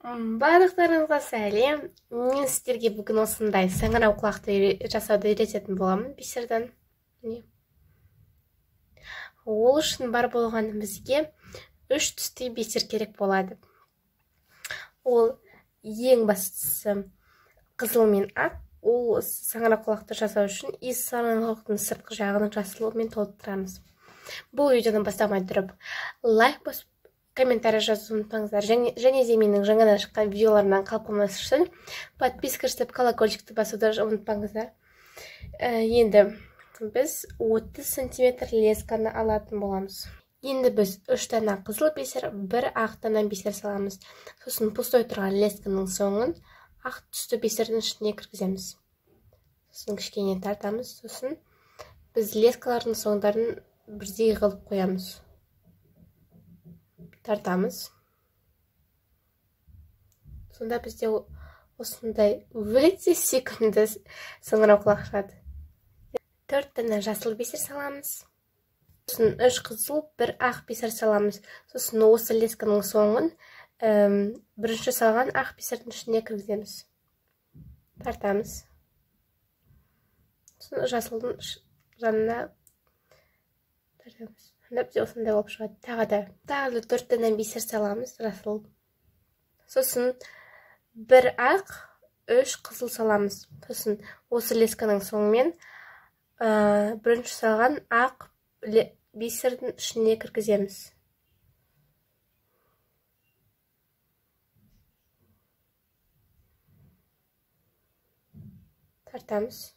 Барлықтарыңызға сәлем. Мен сіздерге бүгін осындай саңырау құлақты жасауды үйрететін боламын бисерден. Ол үшін бар болғаны бізге 3 түсті бисер керек болады. Ол ең бастысы қызыл мен ақ. Ол саңырау құлақты жасау үшін саңырау құлақтың сыртқы жағын жасылмен толтырамыз. Бұл видеодан бастамай тұрып, лайк басып, комментарий жазуды ұмытпаңыздар. Және де менің жаңадан шыққан видеоларымнан қалқымас үшін подписка жасап, колокольчикті басуды ұмытпаңыздар. Енді біз 30 см лесканы алатын боламыз. Енді біз 3 дана қызыл бисер, 1 ақ дана бисер саламыз. Сосын пустой тұрған лесканың соңын ақ түсті бисердің ішіне кіргіземіз. Сосын кішкене тартамыз. Сосын біз лескалардың соңдарын бірдей қылып қоямыз. Тартамыз. Сонда бізде осындай өте секунды саңырау құлақ шығады. 4 дана жасыл бисер саламыз. Сосын 3 қызыл, 1 ақ бисер саламыз. Сосын осы лесканың соңын бірінші салған ақ бисердің ішіне кіргіземіз. Тартамыз. Сосын жасылдың жанына тартамыз. Бізде осындай болып шығады. Тағы да 4 дана бисер саламыз, жасыл. Сосын 1 ақ, 3 қызыл саламыз. Сосын осы лесканың соңымен бірінші салған ақ бисердің ішіне кіргіземіз. Тартамыз.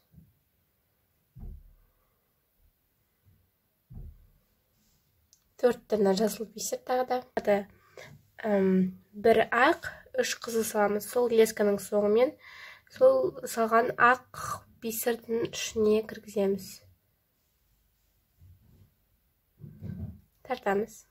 Төрт дана жасыл бисер тағы да. 1 ақ, 3 қызыл саламыз. Сол лесканың соңымен сол салған ақ бисердің ішіне кіргіземіз. Тартамыз.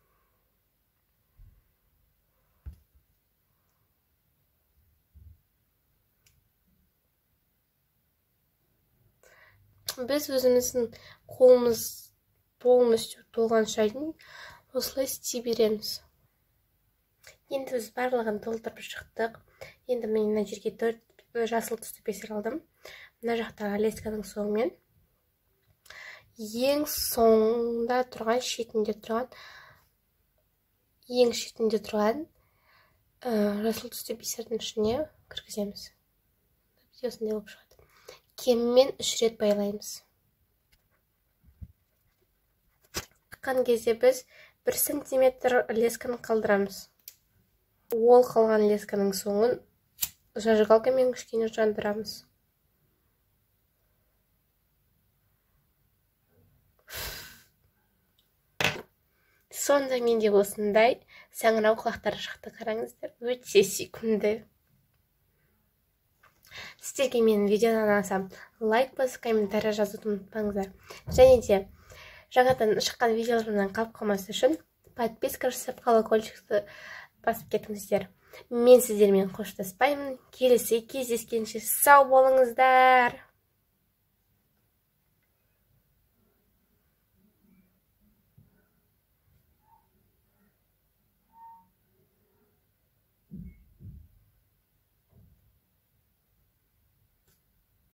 Біз өзіміздің қолымыз полностью толған шайдың осылай істей береміз. Енді біз барлығын толтырып шықтық. Енді мен мына жерге 4 жасыл түсті бисер алдым. Мына жақтағы лесканың соңымен ең соңында тұрған, ең шетінде тұрған жасыл түсті бисердің ішіне кіргіземіз. Осындай болып шығады. Кеммен 3 рет байлаймыз. Қаққан кезде біз 1 см лесканы қалдырамыз. Ол қалған лесканың соңын зажигалкамен кішкене жандырамыз. Сонда менде осындай саңырау құлақтары шықты, қараңыздар. Өте секунды. Сіздерге менің видеоны ұнасам, лайк басып, комментарий жазуды ұмытпаңыздар. Және де жаңадан шыққан видеоларымнан қалып қалмас үшін подписка жасап, колокольчикті басып кетіңіздер. Мен сіздермен қоштаспаймын. Келесі кездескенше сау болыңыздар.